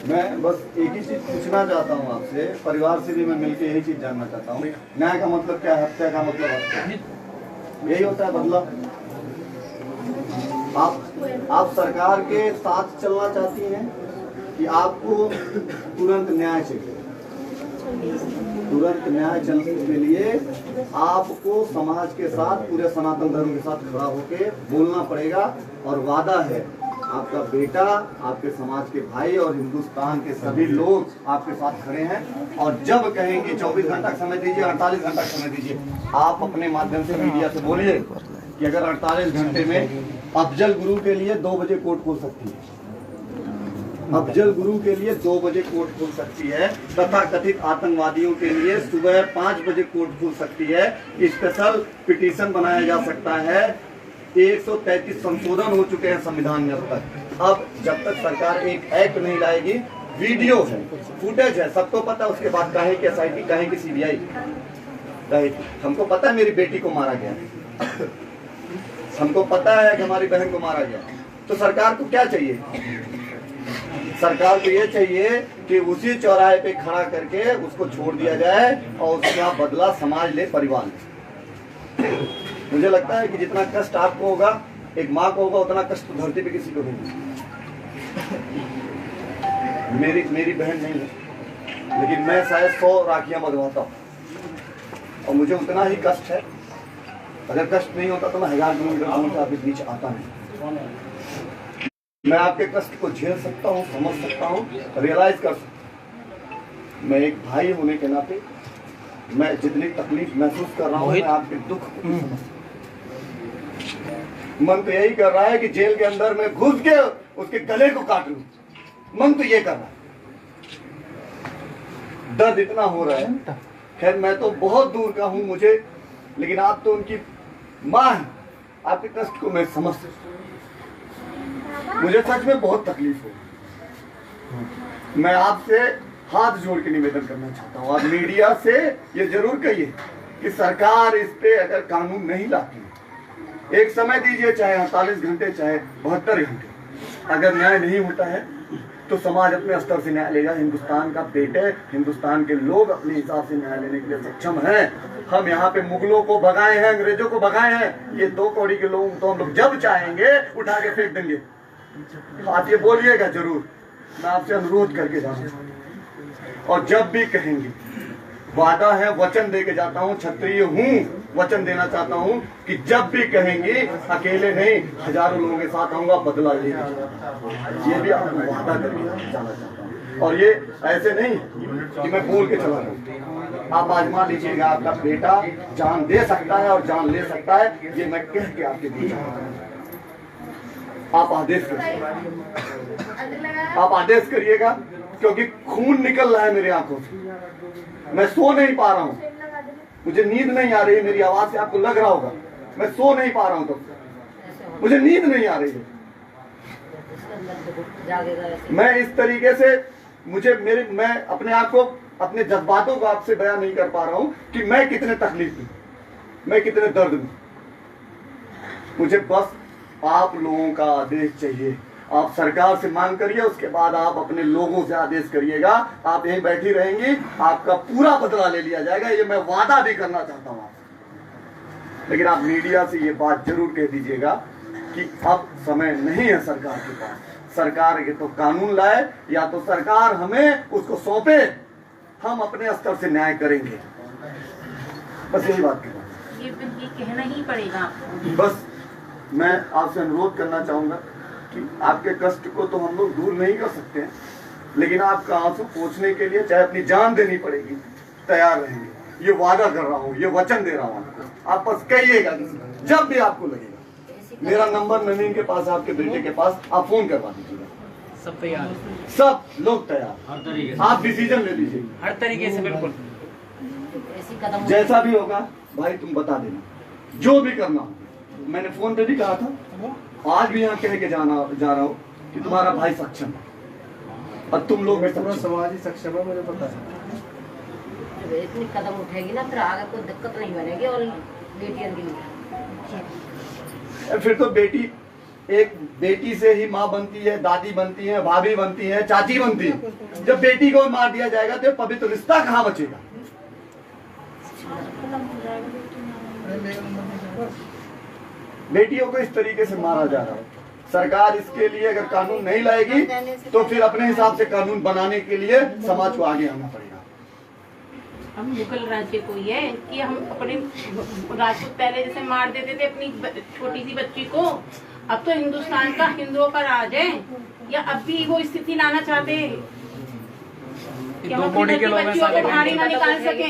मैं बस एक ही चीज पूछना चाहता हूँ आपसे, परिवार से भी मैं मिलकर यही चीज जानना चाहता हूँ। न्याय का मतलब क्या है? हत्या का मतलब हत्या, यही होता है बदला। आप सरकार के साथ चलना चाहती हैं कि आपको तुरंत न्याय चाहिए? तुरंत न्याय चलने के लिए आपको समाज के साथ, पूरे सनातन धर्म के साथ खड़ा होके बोलना पड़ेगा। और वादा है, आपका बेटा, आपके समाज के भाई और हिंदुस्तान के सभी लोग आपके साथ खड़े हैं। और जब कहेंगे 24 घंटा समय दीजिए, 48 घंटा समय दीजिए, आप अपने माध्यम से मीडिया से बोलिए कि अगर 48 घंटे में अफजल गुरु के लिए 2 बजे कोर्ट खोल सकती है, अफजल गुरु के लिए 2 बजे कोर्ट खोल सकती है, तथा कथित आतंकवादियों के लिए सुबह 5 बजे कोर्ट खोल सकती है, स्पेशल पिटीशन बनाया जा सकता है। 133 संशोधन हो चुके हैं संविधान में अब तक। अब जब तक सरकार एक एक्ट नहीं लाएगी, वीडियो है, फुटेज है, सबको पता है। उसके बाद काहे की SIT, काहे की CBI, हमको पता है मेरी बेटी को मारा गया, हमको पता है कि हमारी बहन को मारा गया। तो सरकार को क्या चाहिए? सरकार को ये चाहिए कि उसी चौराहे पे खड़ा करके उसको छोड़ दिया जाए और उसका बदला समाज ले, परिवार ले। मुझे लगता है कि जितना कष्ट आपको होगा, एक माँ को होगा, उतना कष्ट धरती पे किसी को नहीं। मेरी बहन नहीं है, लेकिन मैं शायद 100 राखियां बंधवाता हूँ और मुझे उतना ही कष्ट है। अगर कष्ट नहीं होता तो मैं 1000 किलोमीटर दूर से आपके बीच आता नहीं। मैं आपके कष्ट को झेल सकता हूँ, समझ सकता हूँ, रियलाइज कर सकता हूँ। मैं एक भाई होने के नाते मैं जितनी तकलीफ महसूस कर रहा हूँ, मैं आपके दुख को समझ सकता हूँ। मन तो यही कर रहा है कि जेल के अंदर में घुस के उसके गले को काट लूं, मन तो ये कर रहा है। दर्द इतना हो रहा है। खैर मैं तो बहुत दूर का हूं मुझे, लेकिन आप तो उनकी मां हैं, आपके कष्ट को मैं समझ सकता हूं। मुझे सच में बहुत तकलीफ हो। मैं आपसे हाथ जोड़ के निवेदन करना चाहता हूँ, आप मीडिया से ये जरूर कहिए कि सरकार इस पे अगर कानून नहीं लाती, एक समय दीजिए, चाहे 48 घंटे, चाहे 72 घंटे, अगर न्याय नहीं होता है तो समाज अपने स्तर से न्याय लेगा। हिंदुस्तान का बेटे, हिंदुस्तान के लोग अपने हिसाब से न्याय लेने के लिए सक्षम हैं। हम यहाँ पे मुगलों को भगाए हैं, अंग्रेजों को भगाए हैं, ये 2 कौड़ी के लोग तो हम लोग जब चाहेंगे उठा के फेंक देंगे। आप ये बोलिएगा जरूर, मैं आपसे अनुरोध करके जाऊंगा। और जब भी कहेंगे, वादा है, वचन दे के जाता हूँ, क्षत्रिय हूँ, वचन देना चाहता हूँ कि जब भी कहेंगे, अकेले नहीं, हजारों लोगों के साथ आऊंगा, बदला लेंगे। ये भी आपको वादा करके जाना चाहता हूँ। और ये ऐसे नहीं कि मैं बोल के चला जाऊँ, आप आजमा लीजिएगा। आपका बेटा जान दे सकता है और जान ले सकता है, ये मैं कह के आपके बीच आप आदेश करिए, आप आदेश करिएगा, क्योंकि खून निकल रहा है मेरी आंखों से। मैं सो नहीं पा रहा हूँ, मुझे नींद नहीं आ रही है। मेरी आवाज से आपको लग रहा होगा मैं सो नहीं पा रहा हूँ, तो मुझे नींद नहीं आ रही है। मैं इस तरीके से मैं अपने आप को, अपने जज्बातों को आपसे बयान नहीं कर पा रहा हूँ कि मैं कितने तकलीफ में, मैं कितने दर्द में। मुझे बस आप लोगों का आदेश चाहिए। आप सरकार से मांग करिए, उसके बाद आप अपने लोगों से आदेश करिएगा। आप यहीं बैठी रहेंगी, आपका पूरा बदला ले लिया जाएगा, ये मैं वादा भी करना चाहता हूँ आपसे। लेकिन आप मीडिया से ये बात जरूर कह दीजिएगा कि अब समय नहीं है सरकार के पास। सरकार के तो कानून लाए, या तो सरकार हमें उसको सौंपे, हम अपने स्तर से न्याय करेंगे। बस यही बात कहना, ये कहना ही पड़ेगा आपको। बस मैं आपसे अनुरोध करना चाहूंगा कि आपके कष्ट को तो हम लोग दूर नहीं कर सकते हैं, लेकिन आपका आंसू पोंछने के लिए चाहे अपनी जान देनी पड़ेगी, तैयार रहेंगे। ये वादा कर रहा हूँ, ये वचन दे रहा हूँ आपको। आप बस कहिएगा जब भी आपको लगेगा। मेरा नंबर नवीन के पास, आपके बेटे के पास, आप फोन करवा दीजिएगा। सब तैयार, सब लोग तैयार, हर तरीके से। आप डिसीजन ले लीजिए, हर तरीके से, बिल्कुल जैसा भी होगा भाई तुम बता देना, जो भी करना हो। मैंने फोन पे भी कहा था, आज भी यहाँ कह के जा रहा हूँ कि तुम्हारा भाई सक्षम है और तुम लोग भी समाज ही सक्षम है, मुझे पता है। इतनी कदम उठेगी ना, फिर आगे कोई दिक्कत नहीं बनेगी। और बेटियां के लिए फिर तो बेटी एक बेटी से ही माँ बनती है, दादी बनती है, भाभी बनती है, चाची बनती है। जब बेटी को मार दिया जाएगा तो पवित्र रिश्ता कहाँ बचेगा? बेटियों को इस तरीके से मारा जा रहा है। सरकार इसके लिए अगर कानून नहीं लाएगी तो फिर अपने हिसाब से कानून बनाने के लिए समाज को आगे आना पड़ेगा। हम मुगल राज्य को ये कि हम अपने राजपूत पहले जैसे मार देते थे अपनी छोटी सी बच्ची को, अब तो हिंदुस्तान का हिंदुओं का राज है, या अब भी वो स्थिति लाना चाहते हैं कि हम अपनी बच्चियों को बाहर ही ना निकाल सके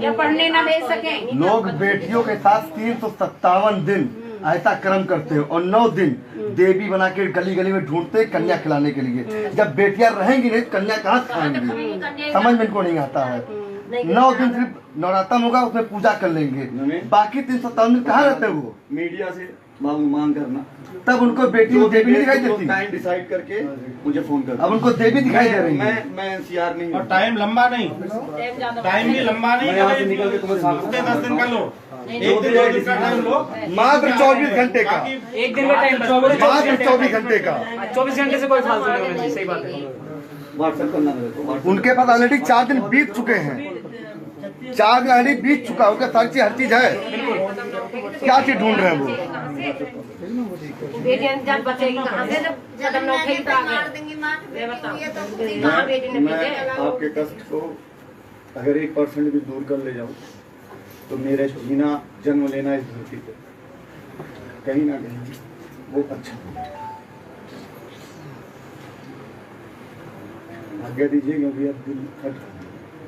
या पढ़ने ना भेज सके। लोग बेटियों के साथ 357 दिन ऐसा कर्म करते हैं और 9 दिन देवी बना के गली गली में ढूंढते कन्या खिलाने के लिए। जब बेटियां रहेंगी नहीं कन्या कहाँ खाएंगी? समझ में इनको नहीं आता है। 9 दिन सिर्फ नवरात्र होगा, उसमें पूजा कर लेंगे, बाकी 357 दिन कहाँ रहते वो? मीडिया से बाबू मांग करना, तब उनको बेटी देवी नहीं दिखाई देती। टाइम डिसाइड करके मुझे फोन कर। अब उनको देवी दिखाई दे रही है। मैं एनसीआर नहीं, और टाइम लंबा नहीं, टाइम भी लंबा नहीं, यहाँ से निकल के तुम्हें 10 दिन का लो, 1 दिन 2 दिन का टाइम लो, मात्र 24 घंटे का, एक दिन का टाइम, मात्र 24 घंटे का। 24 घंटे से कोई फालतू नहीं है। सही बात है। व्हाट्सएप करना मेरे को। उनके पास ऑलरेडी 4 दिन बीत चुके हैं, 4 दिन ऑलरेडी बीत चुका, उनका हर चीज है। क्या चीज ढूंढ रहे हैं वो? बेटियां जब बचेगी कहाँ से, जब कदम न उठेगी तो आगे ये बताओ कहाँ बेटी ने मैं भेजे। आपके कष्ट को अगर 1% भी दूर कर ले जाऊं तो मेरे जीना जन्म लेना इस धरती पे कहीं ना कहीं वो अच्छा आज्ञा दीजिए, क्योंकि अब दिल फट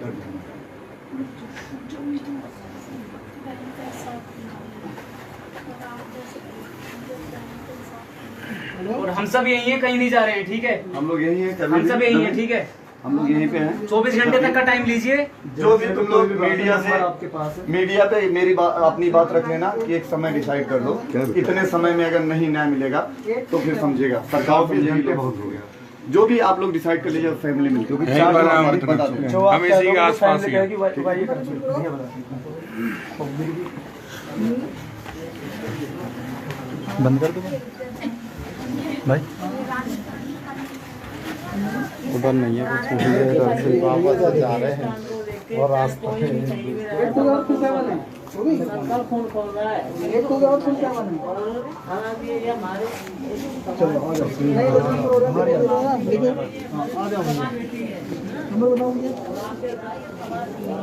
दर्द। और हम सब यही हैं, कहीं नहीं जा रहे हैं, ठीक है? हम लोग यही हैं, हम सब यही हैं, ठीक है? हम लोग यहीं पे हैं। 24 घंटे तक का टाइम लीजिए। जो भी तुम लोग मीडिया पे मेरी अपनी बात रख लेना कि एक समय डिसाइड कर दो, इतने समय में अगर नहीं न्याय मिलेगा तो फिर समझेगा सरकार के जेल पे बहुत हो गया। जो भी आप लोग डिसाइड कर लीजिए फैमिली में, क्योंकि बता दो हम इसी के आसपास ही हैं। बंद कर दो भाई, उधर नहीं है कुछ, वापस जा रहे हैं और रास्ता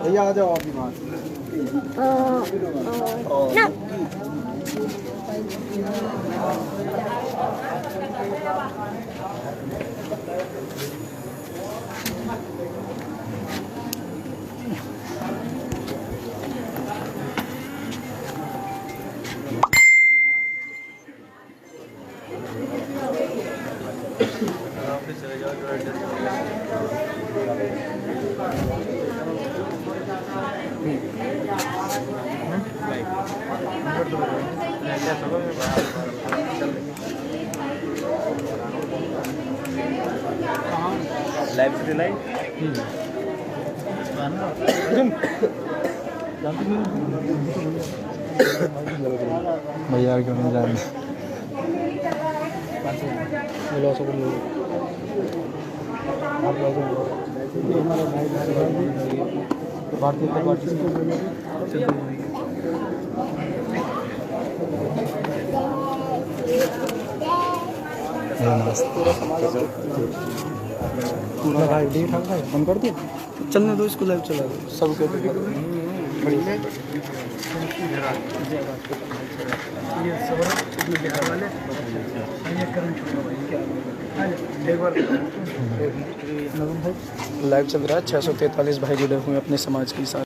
भैया आ जाओ आप बीमार। लाइव से लाइव भैया क्यों नहीं जाएंगे? पूरा भाई ठीक ठाक है, फोन कर दिया, चलने दो इसको, लाइव चला दो सबके। लाइव चल रहा है, 643 भाई जुड़े हुए हैं अपने समाज के साथ।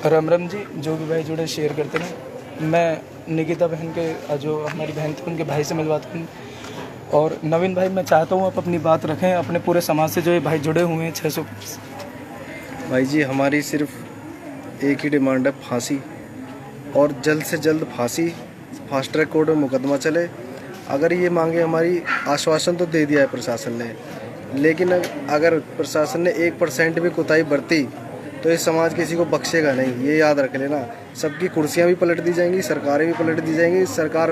राम राम जी, जो भी भाई जुड़े शेयर करते हैं। मैं निकिता बहन के, जो हमारी बहन थी, उनके भाई से मिलवाता हूँ। और नवीन भाई, मैं चाहता हूँ आप अपनी बात रखें, अपने पूरे समाज से जो ये भाई जुड़े हुए हैं 600। भाई जी, हमारी सिर्फ एक ही डिमांड है, फांसी, और जल्द से जल्द फांसी, फास्ट ट्रैक कोर्ट में मुकदमा चले। अगर ये मांगे हमारी, आश्वासन तो दे दिया है प्रशासन ने, लेकिन अगर प्रशासन ने 1% भी कोताही बरती तो ये समाज किसी को बख्शेगा नहीं, ये याद रख लेना। सबकी कुर्सियां भी पलट दी जाएंगी, सरकारें भी पलट दी जाएंगी, सरकार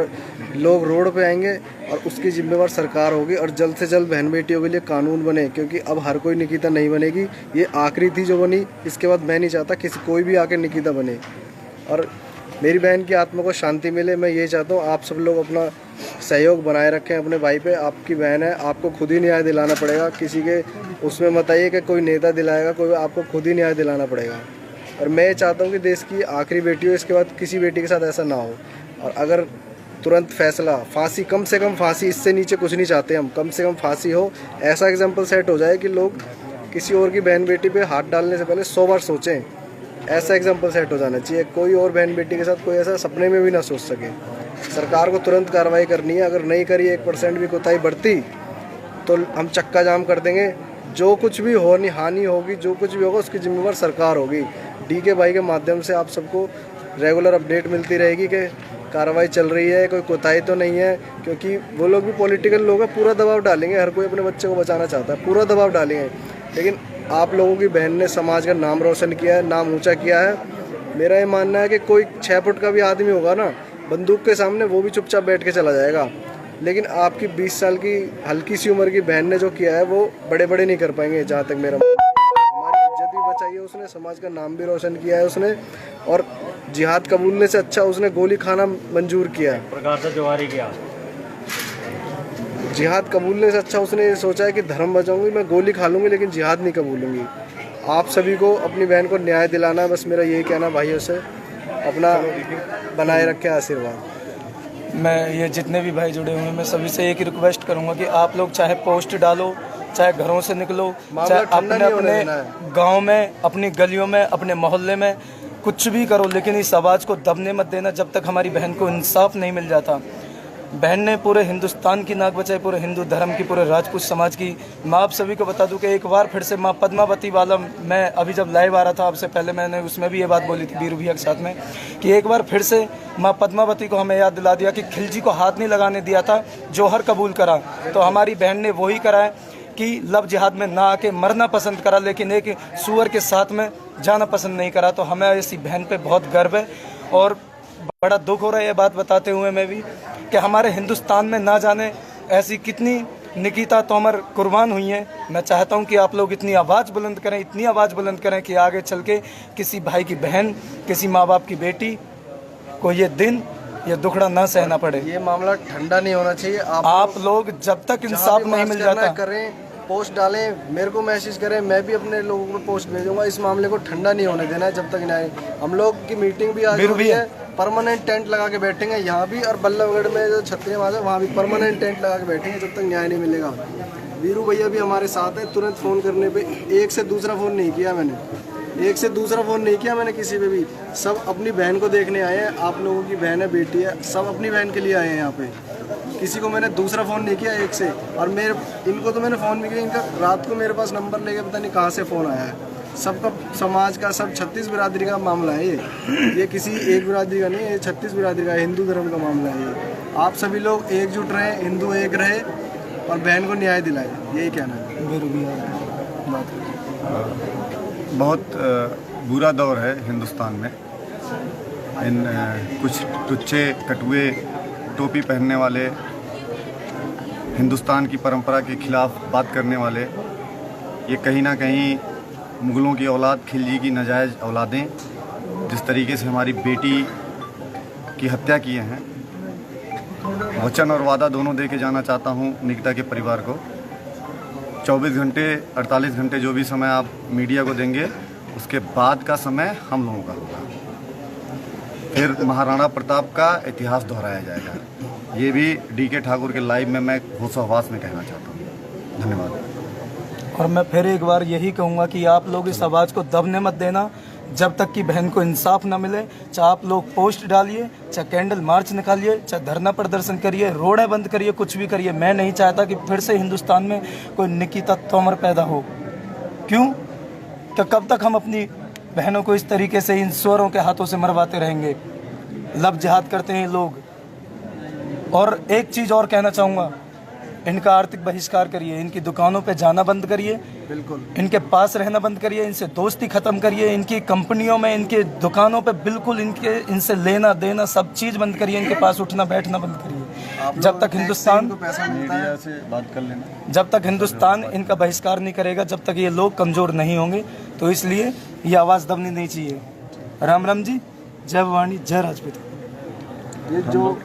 लोग रोड पे आएंगे और उसकी जिम्मेवार सरकार होगी। और जल्द से जल्द बहन बेटियों के लिए कानून बने, क्योंकि अब हर कोई निकिता नहीं बनेगी। ये आखिरी थी जो बनी, इसके बाद मैं नहीं चाहता किसी कोई भी आके निकिता बने। और मेरी बहन की आत्मा को शांति मिले, मैं ये चाहता हूँ। आप सब लोग अपना सहयोग बनाए रखें अपने भाई पे। आपकी बहन है, आपको खुद ही न्याय दिलाना पड़ेगा, किसी के उसमें मत आइए कि कोई नेता दिलाएगा, कोई आपको खुद ही न्याय दिलाना पड़ेगा। और मैं चाहता हूँ कि देश की आखिरी बेटी हो, इसके बाद किसी बेटी के साथ ऐसा ना हो। और अगर तुरंत फैसला, फांसी, कम से कम फांसी, इससे नीचे कुछ नहीं चाहते हम, कम से कम फांसी हो। ऐसा एग्जाम्पल सेट हो जाए कि लोग किसी और की बहन बेटी पे हाथ डालने से पहले 100 बार सोचें। ऐसा एग्जाम्पल सेट हो जाना चाहिए, कोई और बहन बेटी के साथ कोई ऐसा सपने में भी ना सोच सके। सरकार को तुरंत कार्रवाई करनी है। अगर नहीं करी 1% भी कोताही बढ़ती तो हम चक्का जाम कर देंगे। जो कुछ भी हानि होगी, जो कुछ भी होगा उसकी जिम्मेवार सरकार होगी। डीके भाई के माध्यम से आप सबको रेगुलर अपडेट मिलती रहेगी कि कार्रवाई चल रही है, कोई कोताही तो नहीं है। क्योंकि वो लोग भी पॉलिटिकल लोग हैं, पूरा दबाव डालेंगे, हर कोई अपने बच्चे को बचाना चाहता है, पूरा दबाव डालेंगे। लेकिन आप लोगों की बहन ने समाज का नाम रोशन किया है, नाम ऊंचा किया है। मेरा ये मानना है कि कोई 6 फुट का भी आदमी होगा ना, बंदूक के सामने वो भी चुपचाप बैठ के चला जाएगा। लेकिन आपकी 20 साल की हल्की सी उम्र की बहन ने जो किया है वो बड़े बड़े नहीं कर पाएंगे। जहाँ तक मेरा, हमारी इज्जत भी बचाई है उसने, समाज का नाम भी रोशन किया है उसने, और जिहाद कबूलने से अच्छा उसने गोली खाना मंजूर किया है। प्रकार से जवारी किया, जिहाद कबूलने से अच्छा उसने ये सोचा है कि धर्म बचाऊंगी, मैं गोली खा लूँगी लेकिन जिहाद नहीं कबूलूँगी। आप सभी को अपनी बहन को न्याय दिलाना है, बस मेरा यही कहना भाइयों से। अपना बनाए रखे आशीर्वाद। मैं ये जितने भी भाई जुड़े हुए हैं, मैं सभी से एक ही रिक्वेस्ट करूंगा कि आप लोग चाहे पोस्ट डालो, चाहे घरों से निकलो, चाहे अपने अपने गांव में, अपनी गलियों में, अपने मोहल्ले में कुछ भी करो, लेकिन इस आवाज़ को दबने मत देना जब तक हमारी बहन को इंसाफ नहीं मिल जाता। बहन ने पूरे हिंदुस्तान की नाक बचाई, पूरे हिंदू धर्म की, पूरे राजपूत समाज की। मैं आप सभी को बता दूं कि एक बार फिर से माँ पद्मावती वाला, मैं अभी जब लाइव आ रहा था आपसे पहले मैंने उसमें भी ये बात बोली थी बीरू भैया के साथ में, कि एक बार फिर से माँ पद्मावती को हमें याद दिला दिया कि खिलजी को हाथ नहीं लगाने दिया था, जौहर कबूल करा। तो हमारी बहन ने वही करा है कि लव जिहाद में ना आके मरना पसंद करा, लेकिन एक सूअर के साथ में जाना पसंद नहीं करा। तो हमें ऐसी बहन पे बहुत गर्व है और बड़ा दुख हो रहा है ये बात बताते हुए मैं भी, कि हमारे हिंदुस्तान में ना जाने ऐसी कितनी निकिता तोमर कुर्बान हुई हैं। मैं चाहता हूं कि आप लोग इतनी आवाज़ बुलंद करें, इतनी आवाज़ बुलंद करें कि आगे चल के किसी भाई की बहन, किसी माँ बाप की बेटी को ये दिन, ये दुखड़ा ना सहना पड़े। ये मामला ठंडा नहीं होना चाहिए। आप लोग जब तक इंसाफ नहीं मिल जाता करें, पोस्ट डालें, मेरे को मैसेज करें, मैं भी अपने लोगों को पोस्ट भेजूंगा। इस मामले को ठंडा नहीं होने देना है जब तक न्याय। हम लोग की मीटिंग भी आज हुई है, परमानेंट टेंट लगा के बैठेंगे यहाँ भी, और बल्लभगढ़ में जो छतरी माता वहाँ भी परमानेंट टेंट लगा के बैठेंगे जब तक न्याय नहीं मिलेगा। वीरू भैया भी हमारे साथ है। तुरंत फ़ोन करने पे एक से दूसरा फ़ोन नहीं किया मैंने, एक से दूसरा फ़ोन नहीं किया मैंने किसी पे भी। सब अपनी बहन को देखने आए हैं। आप लोगों की बहन है, बेटी है, सब अपनी बहन के लिए आए हैं यहाँ पे। किसी को मैंने दूसरा फ़ोन नहीं किया एक से। और मेरे इनको तो मैंने फ़ोन भी किया, इनका रात को मेरे पास नंबर लेके पता नहीं कहाँ से फ़ोन आया है। सबका, समाज का, सब 36 बिरादरी का मामला है ये किसी एक बिरादरी का नहीं है, ये 36 बिरादरी का, हिंदू धर्म का मामला है ये। आप सभी लोग एकजुट रहें, हिंदू एक रहे और बहन को न्याय दिलाए, यही कहना है। बहुत बुरा दौर है हिंदुस्तान में। इन कुछ टुच्चे कटुए टोपी पहनने वाले, हिंदुस्तान की परंपरा के खिलाफ बात करने वाले, ये कहीं ना कहीं मुग़लों की औलाद, खिलजी की नाजायज़ औलादें जिस तरीके से हमारी बेटी की हत्या किए हैं, वचन और वादा दोनों दे के जाना चाहता हूं निकिता के परिवार को। 24 घंटे 48 घंटे जो भी समय आप मीडिया को देंगे, उसके बाद का समय हम लोगों का होगा। फिर महाराणा प्रताप का इतिहास दोहराया जाएगा। ये भी डीके ठाकुर के लाइव में मैं होशोहवास में कहना चाहता हूँ। धन्यवाद। और मैं फिर एक बार यही कहूँगा कि आप लोग इस आवाज़ को दबने मत देना जब तक कि बहन को इंसाफ न मिले। चाहे आप लोग पोस्ट डालिए, चाहे कैंडल मार्च निकालिए, चाहे धरना प्रदर्शन करिए, रोडें बंद करिए, कुछ भी करिए। मैं नहीं चाहता कि फिर से हिंदुस्तान में कोई निकिता तोमर पैदा हो। क्यों? तो कब तक हम अपनी बहनों को इस तरीके से इन सुअरों के हाथों से मरवाते रहेंगे? लब जिहाद करते हैं लोग। और एक चीज़ और कहना चाहूँगा, इनका आर्थिक बहिष्कार करिए, इनकी दुकानों पे जाना बंद करिए, बिल्कुल इनके पास रहना बंद करिए, इनसे दोस्ती खत्म करिए, इनकी कंपनियों में, इनकी दुकानों पे बिल्कुल इनसे लेना देना सब चीज बंद करिए, इनके पास उठना बैठना बंद करिए। जब तक हिंदुस्तान मीडिया से बात कर लेना। जब तक हिंदुस्तान इनका बहिष्कार नहीं करेगा, जब तक ये लोग कमजोर नहीं होंगे, तो इसलिए ये आवाज दबनी नहीं चाहिए। राम राम जी, जय भवानी, जय राजपूत। ये जो